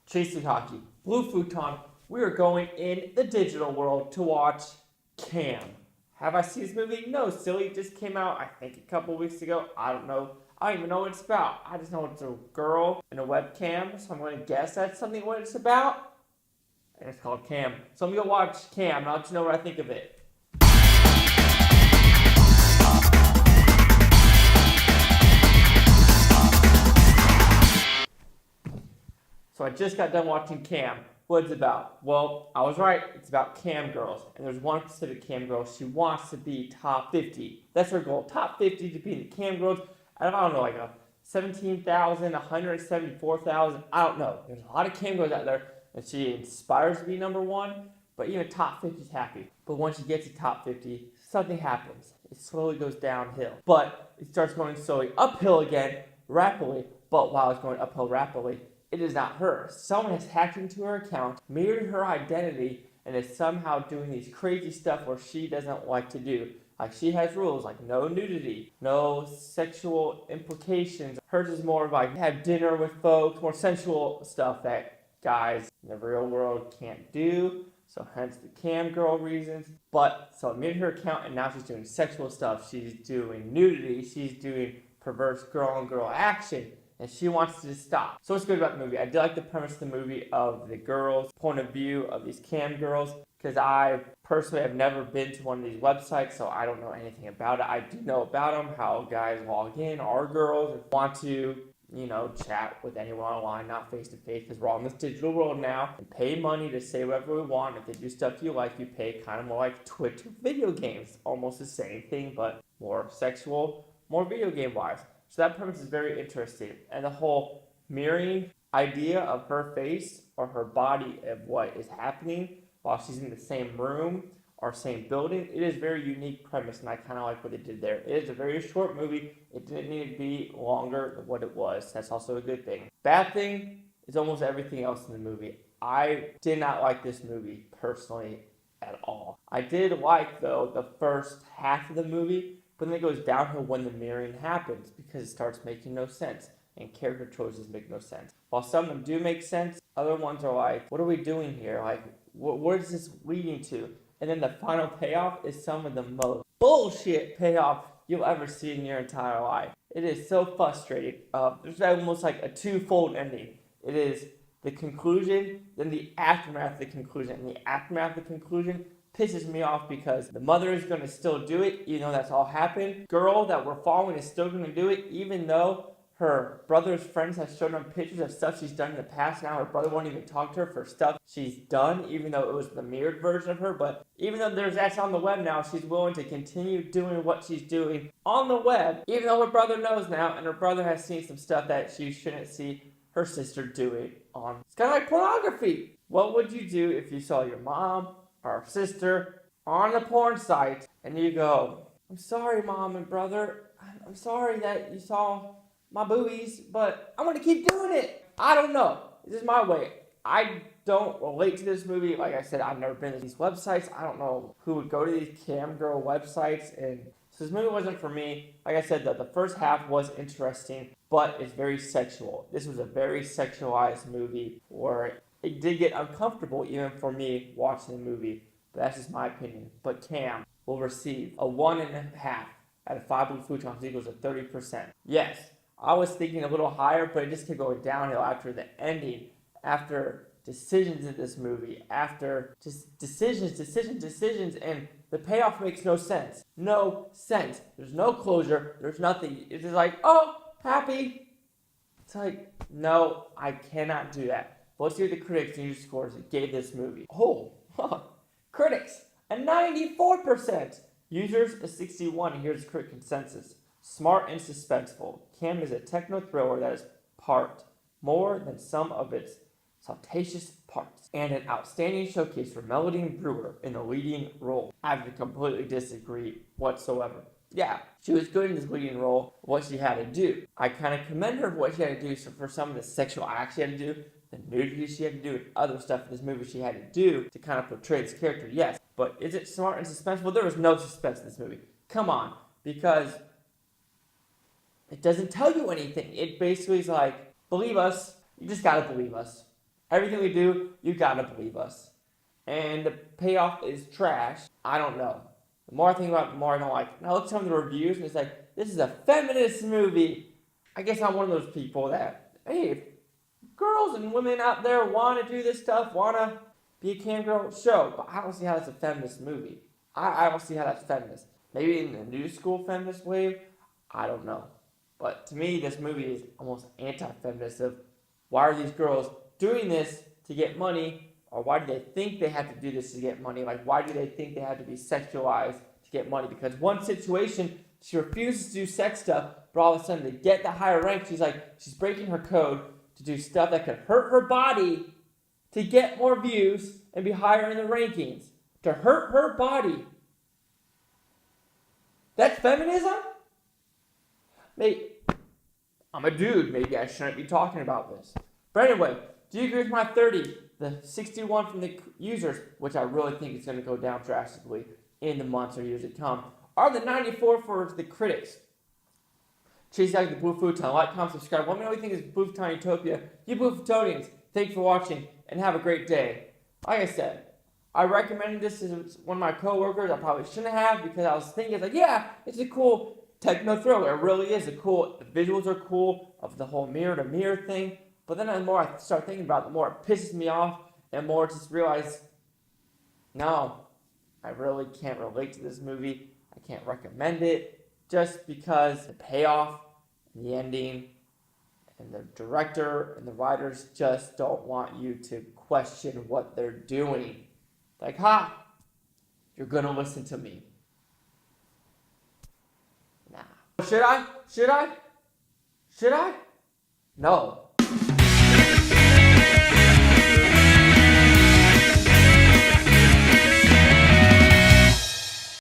Chasing Hockey, Blue Futon, we are going in the digital world to watch Cam. Have I seen this movie? No, silly. It just came out, I think, a couple weeks ago. I don't know. I don't even know what it's about. I just know it's a girl and a webcam, so I'm going to guess that's something what it's about. And it's called Cam. So I'm going to go watch Cam, and I'll let you know what I think of it. So I just got done watching Cam. What's it about? Well, I was right. It's about cam girls. And there's one specific cam girl. She wants to be top 50. That's her goal. Top 50 to be the cam girls. Out of, I don't know, like a 17,000, 174,000. I don't know. There's a lot of cam girls out there. And she inspires to be number one. But even top 50 is happy. But once she gets to top 50, something happens. It slowly goes downhill. But it starts going slowly uphill again, rapidly. But while it's going uphill rapidly, it is not her. Someone has hacked into her account, mirrored her identity, and is somehow doing these crazy stuff where she doesn't like to do. Like, she has rules like no nudity, no sexual implications. Hers is more of like have dinner with folks, more sensual stuff that guys in the real world can't do. So hence the cam girl reasons. But so I mirrored her account, and now she's doing sexual stuff. She's doing nudity. She's doing perverse girl-on-girl action. And she wants to stop. So what's good about the movie? I do like the premise of the movie of the girls' point of view of these cam girls, because I personally have never been to one of these websites, so I don't know anything about it. I do know about them, how guys log in, our girls want to, chat with anyone online, not face to face, because we're all in this digital world now, and pay money to say whatever we want. If they do stuff you like, you pay kind of more like Twitch video games. Almost the same thing, but more sexual, more video game wise. So that premise is very interesting. And the whole mirroring idea of her face or her body of what is happening while she's in the same room or same building, it is a very unique premise, and I kind of like what they did there. It is a very short movie. It didn't need to be longer than what it was. That's also a good thing. Bad thing is almost everything else in the movie. I did not like this movie personally at all. I did like, though, the first half of the movie, but then it goes downhill when the mirroring happens because it starts making no sense and character choices make no sense. While some of them do make sense, other ones are like, what are we doing here? Like, where is this leading to? And then the final payoff is some of the most bullshit payoff you'll ever see in your entire life. It is so frustrating. There's almost like a twofold ending. It is the conclusion, then the aftermath of the conclusion. And the aftermath of the conclusion pisses me off because the mother is going to still do it, even though that's all happened. Girl that we're following is still going to do it, even though her brother's friends have shown her pictures of stuff she's done in the past. Now her brother won't even talk to her for stuff she's done, even though it was the mirrored version of her. But even though that's on the web now, she's willing to continue doing what she's doing on the web, even though her brother knows now, and her brother has seen some stuff that she shouldn't see her sister doing on. It's kind of like pornography. What would you do if you saw your mom or sister on a porn site and you go, I'm sorry, mom and brother, I'm sorry that you saw my boobies, but I'm going to keep doing it. I don't know. This is my way. I don't relate to this movie. Like I said, I've never been to these websites. I don't know who would go to these cam girl websites. And so this movie wasn't for me. Like I said, the first half was interesting, but it's very sexual. This was a very sexualized movie where it did get uncomfortable even for me watching the movie. But that's just my opinion. But Cam will receive a 1.5 out of 5 blue futons equals to 30%. Yes, I was thinking a little higher, but it just kept going downhill after the ending, after decisions in this movie, after just decisions, and the payoff makes no sense. No sense. There's no closure. There's nothing. It's just like, oh, happy. It's like, no, I cannot do that. But let's see what the critics and user scores gave this movie. Oh, critics, a 94%. Users, a 61. Here's critic consensus. Smart and suspenseful. Cam is a techno thriller that is part more than some of its saltacious parts, and an outstanding showcase for Melody and Brewer in the leading role. I have to completely disagree whatsoever. Yeah, she was good in this leading role, what she had to do. I kind of commend her for what she had to do for some of the sexual acts she had to do, the nudity she had to do, and other stuff in this movie she had to do to kind of portray this character, yes. But is it smart and suspenseful? There was no suspense in this movie. Come on, because it doesn't tell you anything. It basically is like, believe us. You just gotta believe us. Everything we do, you gotta believe us. And the payoff is trash. I don't know. The more I think about it, the more I don't like it. And I look at some of the reviews and it's like, this is a feminist movie. I guess I'm one of those people that, hey, if girls and women out there want to do this stuff, want to be a cam girl, show. But I don't see how that's a feminist movie. I don't see how that's feminist. Maybe in the new school feminist wave, I don't know. But to me, this movie is almost anti-feminist of why are these girls doing this to get money, or why do they think they have to do this to get money? Like, why do they think they have to be sexualized to get money? Because one situation, she refuses to do sex stuff, but all of a sudden to get the higher rank, she's breaking her code to do stuff that could hurt her body to get more views and be higher in the rankings. To hurt her body. That's feminism? Maybe, I'm a dude, maybe I shouldn't be talking about this. But anyway, do you agree with my 30? The 61 from the users, which I really think is going to go down drastically in the months or years to come, are the 94 for the critics. Chase out the Blue Futon. Like, comment, subscribe. Let me know what you think of Blue Futon Utopia. You Blue Futonians, thank you for watching, and have a great day. Like I said, I recommended this to one of my coworkers. I probably shouldn't have, because I was thinking, like, yeah, it's a cool techno thriller. It really is a cool. The visuals are cool of the whole mirror to mirror thing. But then the more I start thinking about it, the more it pisses me off, and more I just realize, no, I really can't relate to this movie. I can't recommend it just because the payoff, and the ending, and the director and the writers just don't want you to question what they're doing. Like, you're gonna listen to me. Nah. Should I? No.